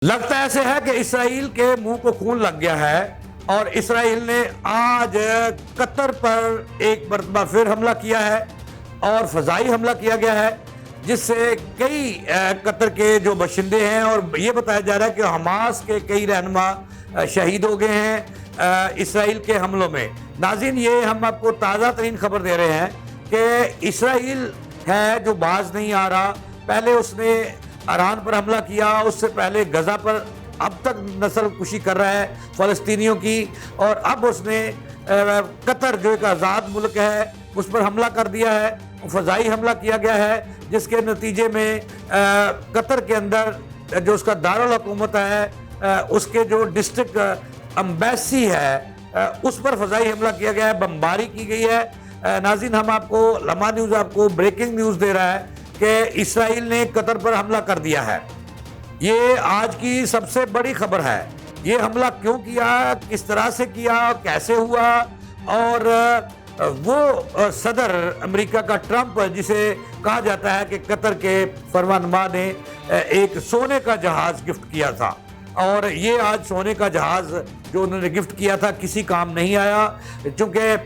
لگتا ایسے ہے کہ اسرائیل کے منہ کو خون لگ گیا ہے اور اسرائیل نے آج قطر پر ایک مرتبہ پھر حملہ کیا ہے اور فضائی حملہ کیا گیا ہے، جس سے کئی قطر کے جو باشندے ہیں، اور یہ بتایا جا رہا ہے کہ حماس کے کئی رہنما شہید ہو گئے ہیں اسرائیل کے حملوں میں۔ ناظرین، یہ ہم آپ کو تازہ ترین خبر دے رہے ہیں کہ اسرائیل ہے جو باز نہیں آ رہا۔ پہلے اس نے ایران پر حملہ کیا، اس سے پہلے غزہ پر اب تک نسل کشی کر رہا ہے فلسطینیوں کی، اور اب اس نے قطر جو ایک آزاد ملک ہے اس پر حملہ کر دیا ہے، فضائی حملہ کیا گیا ہے، جس کے نتیجے میں قطر کے اندر جو اس کا دارالحکومت ہے، اس کے جو ڈسٹرکٹ امبیسی ہے، اس پر فضائی حملہ کیا گیا ہے، بمباری کی گئی ہے۔ ناظرین، ہم آپ کو لمحہ نیوز آپ کو بریکنگ نیوز دے رہا ہے کہ اسرائیل نے قطر پر حملہ کر دیا ہے۔ یہ آج کی سب سے بڑی خبر ہے۔ یہ حملہ کیوں کیا، کس طرح سے کیا، کیسے ہوا، اور وہ صدر امریکہ کا ٹرمپ، جسے کہا جاتا ہے کہ قطر کے فرمانما نے ایک سونے کا جہاز گفٹ کیا تھا، اور یہ آج سونے کا جہاز جو انہوں نے گفٹ کیا تھا کسی کام نہیں آیا، چونکہ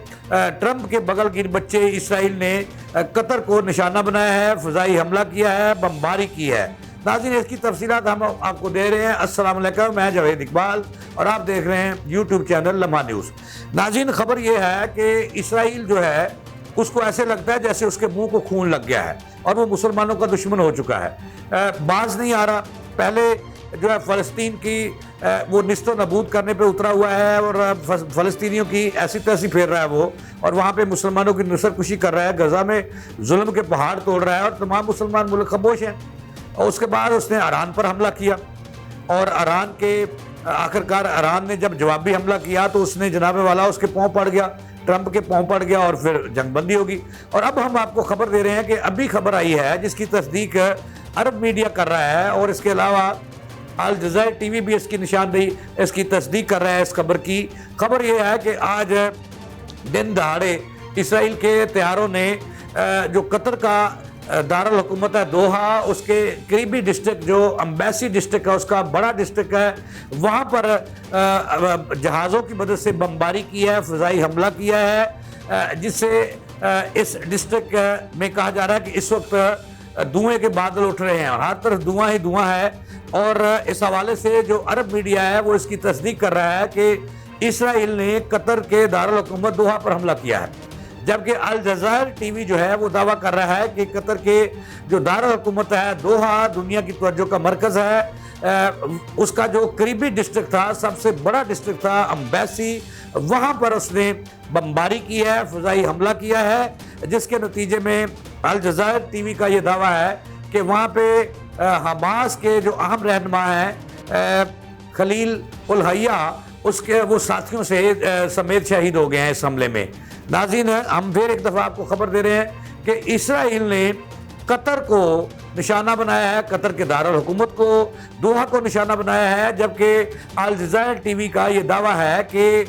ٹرمپ کے بغل کے بچے اسرائیل نے قطر کو نشانہ بنایا ہے، فضائی حملہ کیا ہے، بمباری کی ہے۔ ناظرین، اس کی تفصیلات ہم آپ کو دے رہے ہیں۔ السلام علیکم، میں جاوید اقبال اور آپ دیکھ رہے ہیں یوٹیوب چینل لمحہ نیوز۔ ناظرین، خبر یہ ہے کہ اسرائیل جو ہے اس کو ایسے لگتا ہے جیسے اس کے منہ کو خون لگ گیا ہے اور وہ مسلمانوں کا دشمن ہو چکا ہے۔ باز نہیں آ رہا۔ پہلے جو ہے فلسطین کی وہ نست و نبود کرنے پہ اترا ہوا ہے اور فلسطینیوں کی ایسی تیسی پھیر رہا ہے وہ، اور وہاں پہ مسلمانوں کی نسل کشی کر رہا ہے، غزہ میں ظلم کے پہاڑ توڑ رہا ہے اور تمام مسلمان ملک خاموش ہیں۔ اور اس کے بعد اس نے ایران پر حملہ کیا، اور ایران کے آخرکار ایران نے جب جوابی حملہ کیا تو اس نے جناب والا اس کے پاؤں پڑ گیا، ٹرمپ کے پاؤں پڑ گیا، اور پھر جنگ بندی ہوگی۔ اور اب ہم آپ کو خبر دے رہے ہیں کہ ابھی خبر آئی ہے جس کی تصدیق عرب میڈیا کر رہا ہے، اور اس کے علاوہ الجزائر ٹی وی بھی اس کی نشاندہی، اس کی تصدیق کر رہا ہے۔ اس خبر کی خبر یہ ہے کہ آج دن دہاڑے اسرائیل کے طیاروں نے جو قطر کا دارالحکومت ہے دوحہ، اس کے قریبی ڈسٹرکٹ جو امبیسی ڈسٹرکٹ ہے، اس کا بڑا ڈسٹرکٹ ہے، وہاں پر جہازوں کی مدد سے بمباری کی ہے، فضائی حملہ کیا ہے، جس سے اس ڈسٹرکٹ میں کہا جا رہا ہے کہ اس وقت دھوئیں کے بادل اٹھ رہے ہیں اور ہر طرف دھواں ہی دھواں ہے۔ اور اس حوالے سے جو عرب میڈیا ہے وہ اس کی تصدیق کر رہا ہے کہ اسرائیل نے قطر کے دارالحکومت دوحہ پر حملہ کیا ہے، جبکہ الجزائر ٹی وی جو ہے وہ دعویٰ کر رہا ہے کہ قطر کے جو دارالحکومت ہے دوحہ دنیا کی توجہ کا مرکز ہے، اس کا جو قریبی ڈسٹرکٹ تھا، سب سے بڑا ڈسٹرکٹ تھا امبیسی، وہاں پر اس نے بمباری کی ہے، فضائی حملہ کیا ہے، جس کے نتیجے میں الجزائر ٹی وی کا یہ دعویٰ ہے کہ وہاں پہ حماس کے جو اہم رہنما ہیں خلیل الحیہ، اس کے وہ ساتھیوں سے سمیت شہید ہو گئے ہیں اس حملے میں۔ ناظرین، ہم پھر ایک دفعہ آپ کو خبر دے رہے ہیں کہ اسرائیل نے قطر کو نشانہ بنایا ہے، قطر کے دارالحکومت کو، دوحہ کو نشانہ بنایا ہے، جبکہ الجزائر ٹی وی کا یہ دعویٰ ہے کہ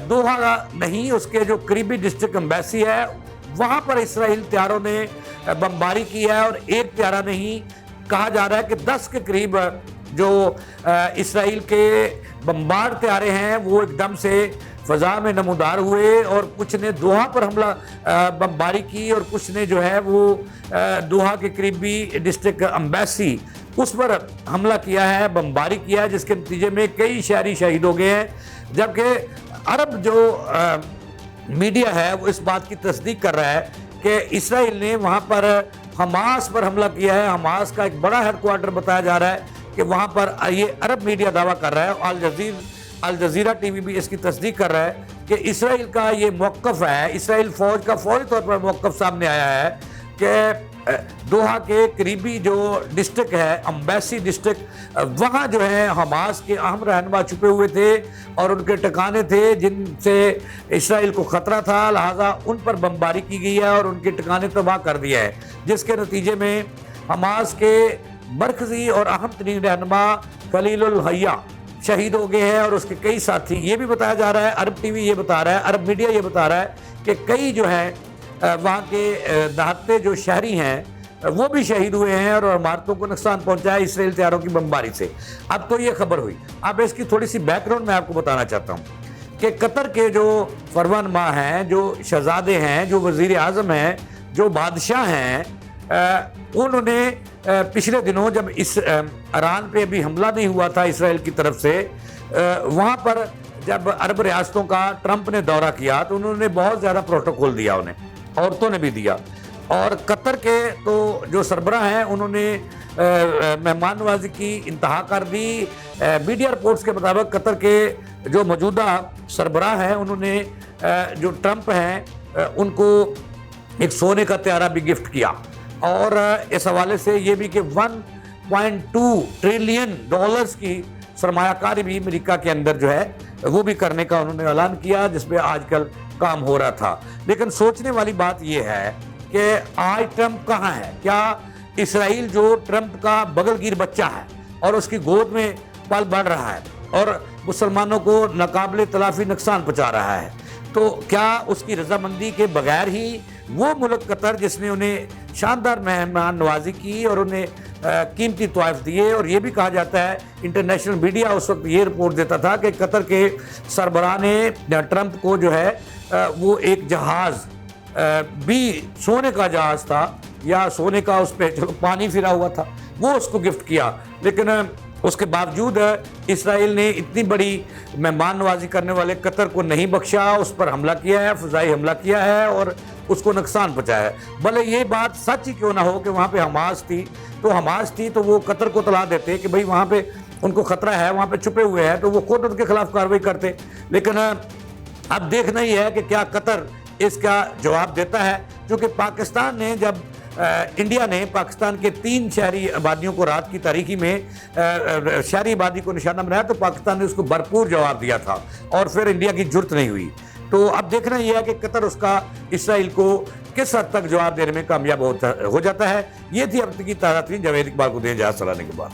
دوحہ نہیں، اس کے جو قریبی ڈسٹرکٹ امبیسی ہے وہاں پر اسرائیل طیاروں نے بمباری کی ہے، اور ایک طیارہ نہیں، کہا جا رہا ہے کہ 10 کے قریب جو اسرائیل کے بمبار طیارے ہیں وہ ایک دم سے فضا میں نمودار ہوئے، اور کچھ نے دوحہ پر حملہ بمباری کی، اور کچھ نے جو ہے وہ دوحہ کے قریبی ڈسٹرکٹ امبیسی اس پر حملہ کیا ہے، بمباری کیا ہے، جس کے نتیجے میں کئی شہری شہید ہو گئے ہیں۔ جبکہ عرب جو میڈیا ہے وہ اس بات کی تصدیق کر رہا ہے کہ اسرائیل نے وہاں پر حماس پر حملہ کیا ہے۔ حماس کا ایک بڑا ہیڈ کوارٹر بتایا جا رہا ہے کہ وہاں پر یہ عرب میڈیا دعویٰ کر رہا ہے، الجزیرہ ٹی وی بھی اس کی تصدیق کر رہا ہے کہ اسرائیل کا یہ موقف ہے، اسرائیل فوج کا فوری طور پر موقف سامنے آیا ہے کہ دوحہ کے قریبی جو ڈسٹرکٹ ہے امبیسی ڈسٹرکٹ، وہاں جو ہے حماس کے اہم رہنما چھپے ہوئے تھے اور ان کے ٹھکانے تھے جن سے اسرائیل کو خطرہ تھا، لہٰذا ان پر بمباری کی گئی ہے اور ان کے ٹھکانے تباہ کر دیا ہے، جس کے نتیجے میں حماس کے مرکزی اور اہم ترین رہنما خلیل الحیہ شہید ہو گئے ہیں، اور اس کے کئی ساتھی۔ یہ بھی بتایا جا رہا ہے، عرب ٹی وی یہ بتا رہا ہے، عرب میڈیا یہ بتا رہا ہے کہ کئی جو ہیں وہاں کے دہاتے جو شہری ہیں وہ بھی شہید ہوئے ہیں اور عمارتوں کو نقصان پہنچا ہے اسرائیل طیاروں کی بمباری سے. اب تو یہ خبر ہوئی. اب اس کی تھوڑی سی بیک گراؤنڈ میں آپ کو بتانا چاہتا ہوں کہ قطر کے جو فرمانما ہیں, جو شہزادے ہیں, جو وزیر اعظم ہیں, جو بادشاہ ہیں, انہوں نے پچھلے دنوں جب اس ایران پہ ابھی حملہ نہیں ہوا تھا اسرائیل کی طرف سے, وہاں پر جب عرب ریاستوں کا ٹرمپ نے دورہ کیا تو انہوں نے بہت زیادہ پروٹوکول دیا, انہیں عورتوں نے بھی دیا. اور قطر کے تو جو سربراہ ہیں انہوں نے مہمان نوازی کی انتہا کر دی. میڈیا رپورٹس کے مطابق قطر کے جو موجودہ سربراہ ہیں انہوں نے جو ٹرمپ ہیں ان کو ایک سونے کا طیارہ بھی گفٹ کیا, اور اس حوالے سے یہ بھی کہ 1.2 ٹریلین ڈالرز کی سرمایہ کاری بھی امریکہ کے اندر جو ہے وہ بھی کرنے کا انہوں نے اعلان کیا, جس پہ آج کل کام ہو رہا تھا. لیکن سوچنے والی بات یہ ہے کہ آج ٹرمپ کہاں ہے؟ کیا اسرائیل جو ٹرمپ کا بغل گیر بچہ ہے اور اس کی گود میں پل بڑھ رہا ہے اور مسلمانوں کو ناقابل تلافی نقصان پہنچا رہا ہے, تو کیا اس کی رضامندی کے بغیر ہی وہ ملک قطر جس نے انہیں شاندار مہمان نوازی کی اور انہیں قیمتی تحائف دیے, اور یہ بھی کہا جاتا ہے انٹرنیشنل میڈیا اس وقت یہ رپورٹ دیتا تھا کہ قطر کے سربراہ نے ٹرمپ کو جو ہے وہ ایک جہاز بھی سونے کا جہاز تھا یا سونے کا اس پہ چلو پانی پھرا ہوا تھا وہ اس کو گفٹ کیا. لیکن اس کے باوجود اسرائیل نے اتنی بڑی مہمان نوازی کرنے والے قطر کو نہیں بخشا, اس پر حملہ کیا ہے, فضائی حملہ کیا ہے اور اس کو نقصان پہنچایا ہے. بھلے یہ بات سچ ہی کیوں نہ ہو کہ وہاں پہ حماس تھی تو وہ قطر کو اطلاع دیتے کہ بھئی وہاں پہ ان کو خطرہ ہے, وہاں پہ چھپے ہوئے ہیں, تو وہ خود ان کے خلاف کارروائی کرتے. لیکن اب دیکھنا ہی ہے کہ کیا قطر اس کا جواب دیتا ہے, کیونکہ پاکستان نے جب انڈیا نے پاکستان کے 3 شہری آبادیوں کو رات کی تاریکی میں شہری آبادی کو نشانہ بنایا تو پاکستان نے اس کو بھرپور جواب دیا تھا اور پھر انڈیا کی جرت نہیں ہوئی. تو اب دیکھنا یہ ہے کہ قطر اس کا اسرائیل کو کس حد تک جواب دینے میں کامیاب ہو جاتا ہے. یہ تھی اب تک کی تازہ ترین. جاوید اقبال کو دیں اجازت چلانے کے بعد.